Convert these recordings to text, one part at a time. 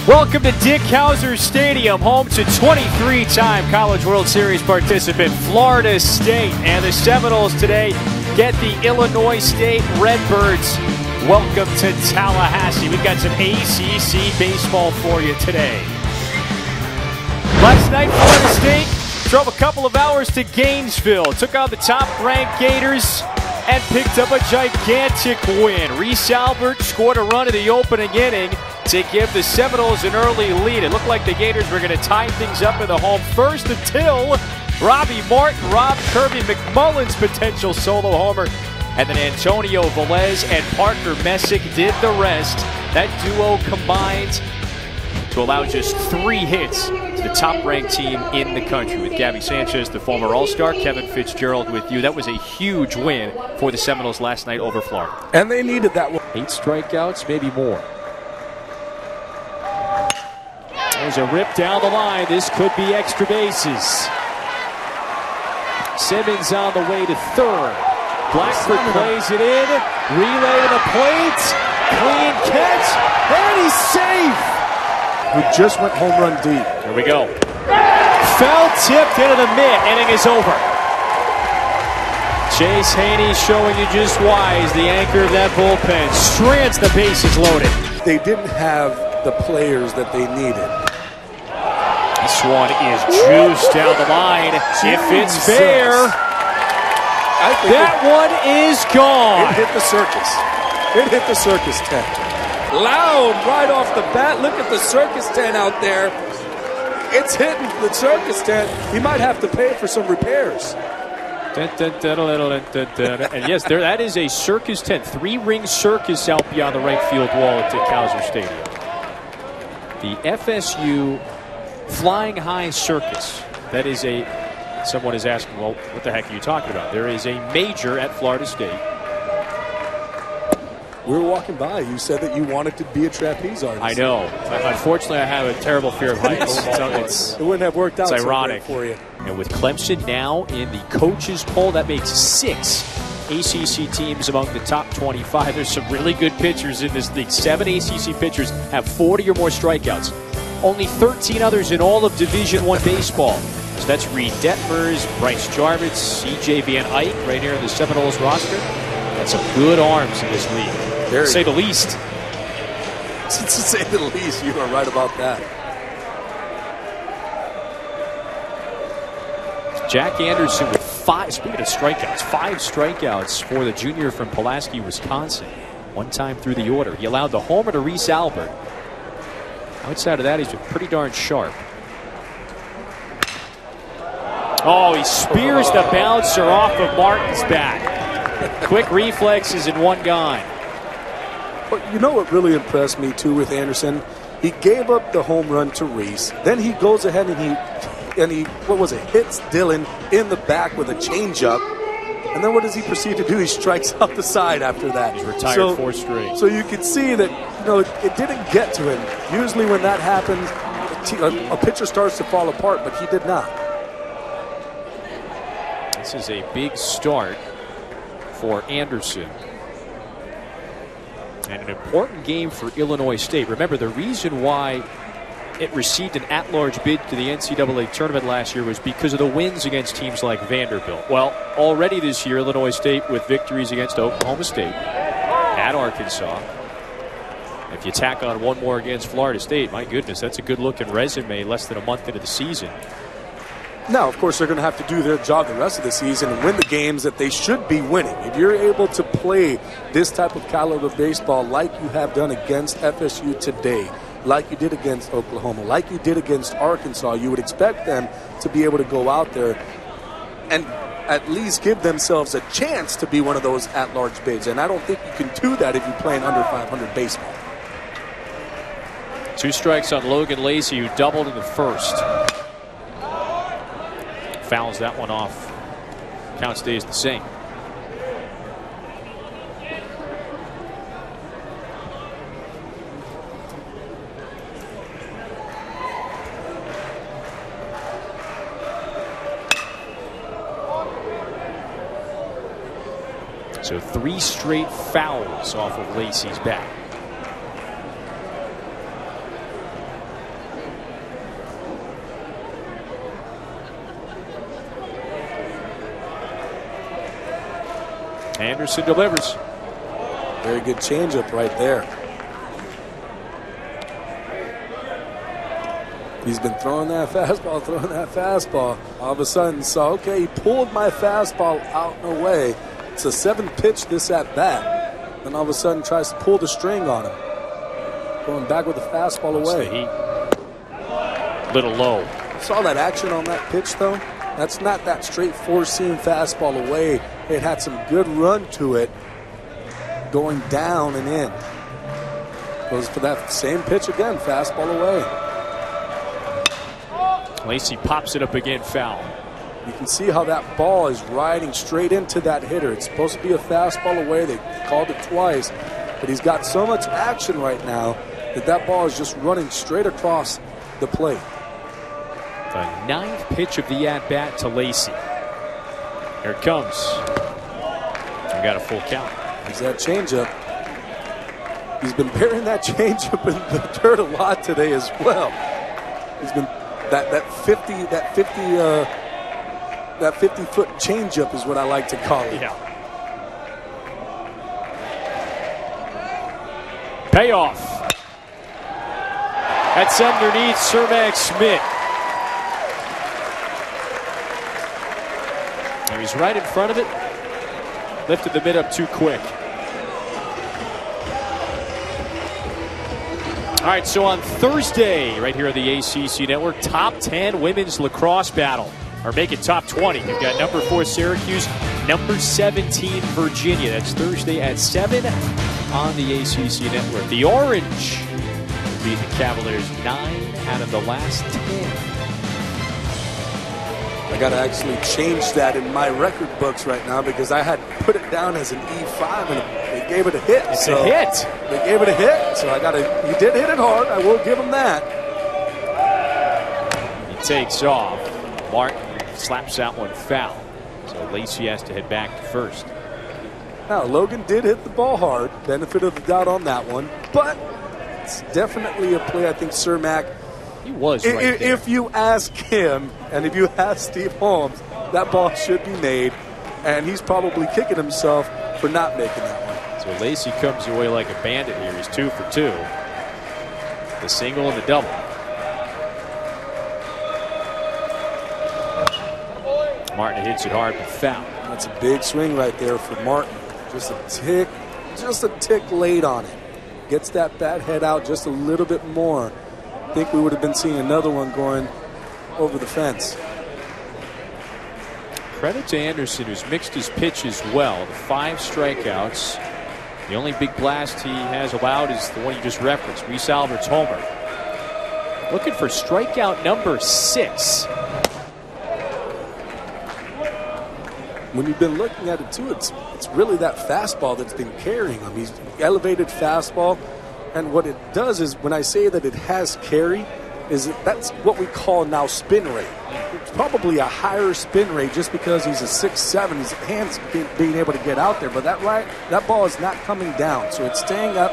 Welcome to Dick Howser Stadium, home to 23-time College World Series participant Florida State. And the Seminoles today get the Illinois State Redbirds. Welcome to Tallahassee. We've got some ACC baseball for you today. Last night, Florida State drove a couple of hours to Gainesville, took on the top-ranked Gators, and picked up a gigantic win. Reese Albert scored a run in the opening inning to give the Seminoles an early lead. It looked like the Gators were going to tie things up in the home first until Robbie Martin robbed Kirby McMullen's potential solo homer. And then Antonio Velez and Parker Messick did the rest. That duo combined to allow just 3 hits to the top-ranked team in the country. With Gabby Sanchez, the former All-Star, Kevin Fitzgerald with you. That was a huge win for the Seminoles last night over Florida. And they needed that one. 8 strikeouts, maybe more. There's a rip down the line. This could be extra bases. Simmons on the way to third. Blackford plays it in. Relay to the plate. Clean catch. And he's safe. We just went home run deep. Here we go. Foul tipped into the mid. Inning is over. Chase Haney showing you just why he's the anchor of that bullpen. Strands the bases loaded. They didn't have the players that they needed. This one is juiced down the line. If it's fair, that one is gone. It hit the circus. It hit the circus tent. Loud right off the bat. Look at the circus tent out there. It's hitting the circus tent. He might have to pay for some repairs. And yes, that is a circus tent. 3-ring circus out beyond the right field wall at Dick Howser Stadium. The FSU Flying High Circus. That is someone is asking, well, what the heck are you talking about? There is a major at Florida State. We were walking by. You said that you wanted to be a trapeze artist. I know. Unfortunately, I have a terrible fear of heights. It wouldn't have worked out. It's ironic for you. And with Clemson now in the coaches poll, that makes 6 ACC teams among the top 25. There's some really good pitchers in this league. 7 ACC pitchers have 40 or more strikeouts. Only 13 others in all of Division I baseball. So that's Reed Detmers, Bryce Jarvis, C.J. Van Eyck right here in the Seminoles roster. That's some good arms in this league, to say the least. To say the least, you are right about that. Jack Anderson with 5, speaking of strikeouts, 5 strikeouts for the junior from Pulaski, Wisconsin. 1 time through the order. He allowed the homer to Reese Albert. Outside of that, he's been pretty darn sharp. Oh, he spears the bouncer off of Martin's bat. Quick reflexes and 1 gone. But you know what really impressed me too with Anderson? He gave up the home run to Reese. Then he goes ahead and he hits Dylan in the back with a changeup. And then what does he proceed to do? He strikes out the side after that. He's retired 4 straight. So you can see that it didn't get to him. Usually when that happens, a pitcher starts to fall apart, but he did not. This is a big start for Anderson. And an important game for Illinois State. Remember, the reason why it received an at-large bid to the NCAA tournament last year was because of the wins against teams like Vanderbilt. Well, already this year, Illinois State with victories against Oklahoma State, at Arkansas. If you tack on 1 more against Florida State, my goodness, that's a good-looking resume less than a month into the season. Now, of course, they're going to have to do their job the rest of the season and win the games that they should be winning. If you're able to play this type of caliber baseball like you have done against FSU today, like you did against Oklahoma, like you did against Arkansas, you would expect them to be able to go out there and at least give themselves a chance to be one of those at-large bids. And I don't think you can do that if you're playing under 500 baseball. 2 strikes on Logan Lacey, who doubled in the first. Fouls that one off. Count stays the same. So 3 straight fouls off of Lacey's bat. Anderson delivers. Very good changeup right there. He's been throwing that fastball, All of a sudden, so okay, he pulled my fastball out and away. It's a 7th pitch this at bat. Then all of a sudden tries to pull the string on him. Going back with the fastball away. Little low. Saw that action on that pitch though. That's not that straight 4-seam fastball away. It had some good run to it. Going down and in. Goes for that same pitch again, fastball away. Lacy pops it up again, foul. You can see how that ball is riding straight into that hitter. It's supposed to be a fastball away. They called it twice, but he's got so much action right now that ball is just running straight across the plate. The 9th pitch of the at-bat to Lacy. Here it comes. We got a full count. There's that changeup. He's been burying that changeup in the dirt a lot today as well. He's been that 50-foot changeup is what I like to call it. Yeah. Payoff. That's underneath Cermak Smith. And he's right in front of it. Lifted the mid up too quick. All right, so on Thursday, right here on the ACC Network, top 10 women's lacrosse battle. Or make it top 20. You've got number 4 Syracuse, number 17 Virginia. That's Thursday at 7 on the ACC Network. The Orange beat the Cavaliers 9 out of the last 10. I got to actually change that in my record books right now because I had put it down as an E5 and they gave it a hit. It's a hit. They gave it a hit, so he did hit it hard. I will give him that. He takes off. Martin slaps that one foul. So Lacy has to head back to first. Now, Logan did hit the ball hard. Benefit of the doubt on that one. But it's definitely a play I think Cermak. He was right there. If you ask him and if you ask Steve Holmes, that ball should be made. And he's probably kicking himself for not making that one. So Lacy comes away like a bandit here. He's 2 for 2. The single and the double. Martin hits it hard, but foul. That's a big swing right there for Martin. Just a tick late on it. Gets that bat head out just a little bit more. I think we would have been seeing another one going over the fence. Credit to Anderson, who's mixed his pitch as well. The 5 strikeouts. The only big blast he has allowed is the one you just referenced, Reese Albert's homer. Looking for strikeout number 6. When you've been looking at it too, it's really that fastball that's been carrying him. He's elevated fastball, and what it does is when I say that it has carry, that's what we call now spin rate. It's probably a higher spin rate just because he's a 6'7", his hands being able to get out there, but that ball is not coming down, so it's staying up.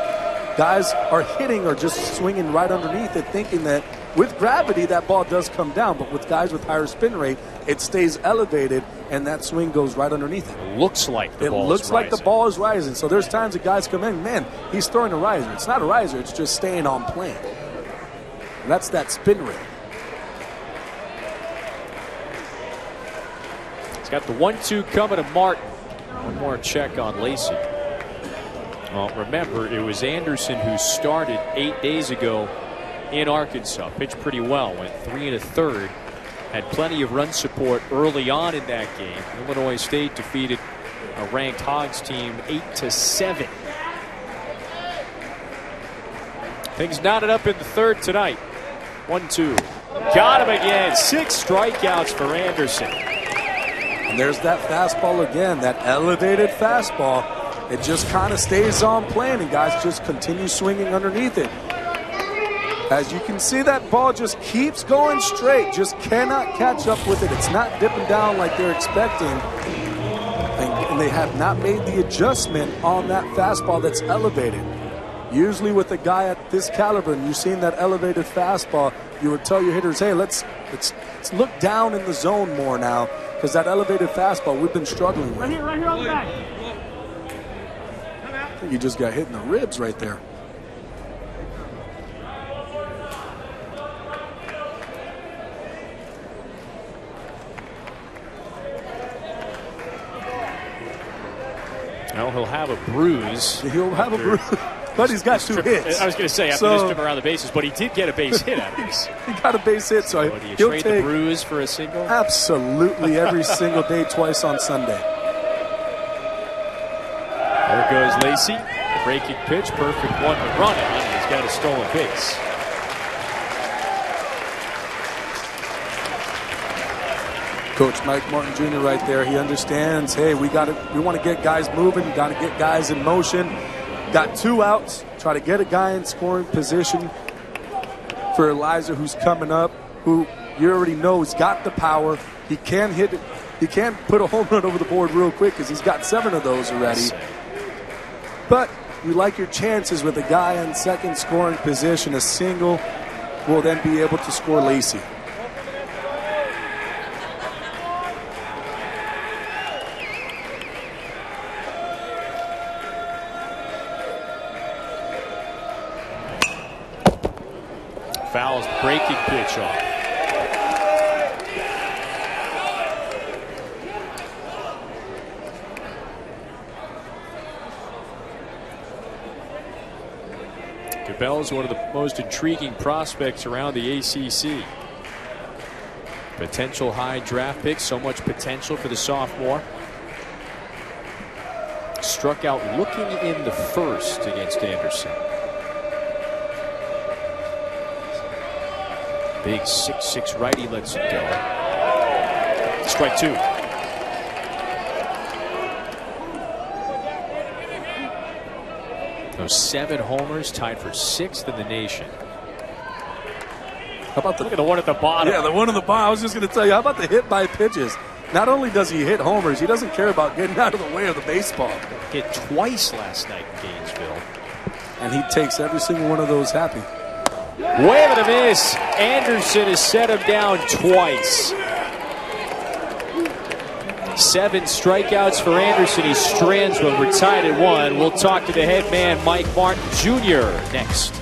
Guys are hitting or just swinging right underneath it, thinking that with gravity that ball does come down, but with guys with higher spin rate, it stays elevated and that swing goes right underneath it. It looks like the ball is rising. So there's times that guys come in, man, he's throwing a riser. It's not a riser, it's just staying on plane. And that's that spin rate. He's got the 1-2 coming to Martin. One more check on Lacy. Well, remember, it was Anderson who started 8 days ago in Arkansas. Pitched pretty well, went 3 1/3. Had plenty of run support early on in that game. Illinois State defeated a ranked Hogs team 8-7. Things knotted up in the third tonight. 1-2. Got him again. 6 strikeouts for Anderson. And there's that fastball again, that elevated fastball. It just kind of stays on plane, and guys just continue swinging underneath it. As you can see, that ball just keeps going straight, just cannot catch up with it. It's not dipping down like they're expecting. And they have not made the adjustment on that fastball that's elevated. Usually with a guy at this caliber, and you've seen that elevated fastball, you would tell your hitters, hey, let's look down in the zone more now, because that elevated fastball we've been struggling with. Right here on the back. I think he just got hit in the ribs right there. Well, he'll have a bruise. He'll have a bruise, but he's got 2 hits. I was going to say, after this trip around the bases, but he did get a base hit out of this. He got a base hit, so do you he'll trade take the bruise for a single? Absolutely, every single day, twice on Sunday. There goes Lacy. The breaking pitch, perfect one to run it. He's got a stolen base. Coach Mike Martin Jr. right there. He understands, hey, we want to get guys moving, got to get guys in motion. Got 2 outs, try to get a guy in scoring position for Eliza, who's coming up, who you already know has got the power. He can hit it. He can put a home run over the board real quick because he's got 7 of those already. But you like your chances with a guy in second scoring position. A single will then be able to score Lacy. Fouls breaking pitch off. Cabell's one of the most intriguing prospects around the ACC. Potential high draft pick, so much potential for the sophomore. Struck out looking in the first against Anderson. Big 6'6" righty lets it go. Strike 2. Those 7 homers, tied for 6th in the nation. How about look at the one at the bottom? Yeah, the one at the bottom. I was just going to tell you, how about the hit by pitches? Not only does he hit homers, he doesn't care about getting out of the way of the baseball. Hit twice last night in Gainesville. And he takes every single one of those happy. Wave and a miss. Anderson has set him down twice. 7 strikeouts for Anderson. He strands one. We're tied at 1. We'll talk to the head man, Mike Martin Jr. next.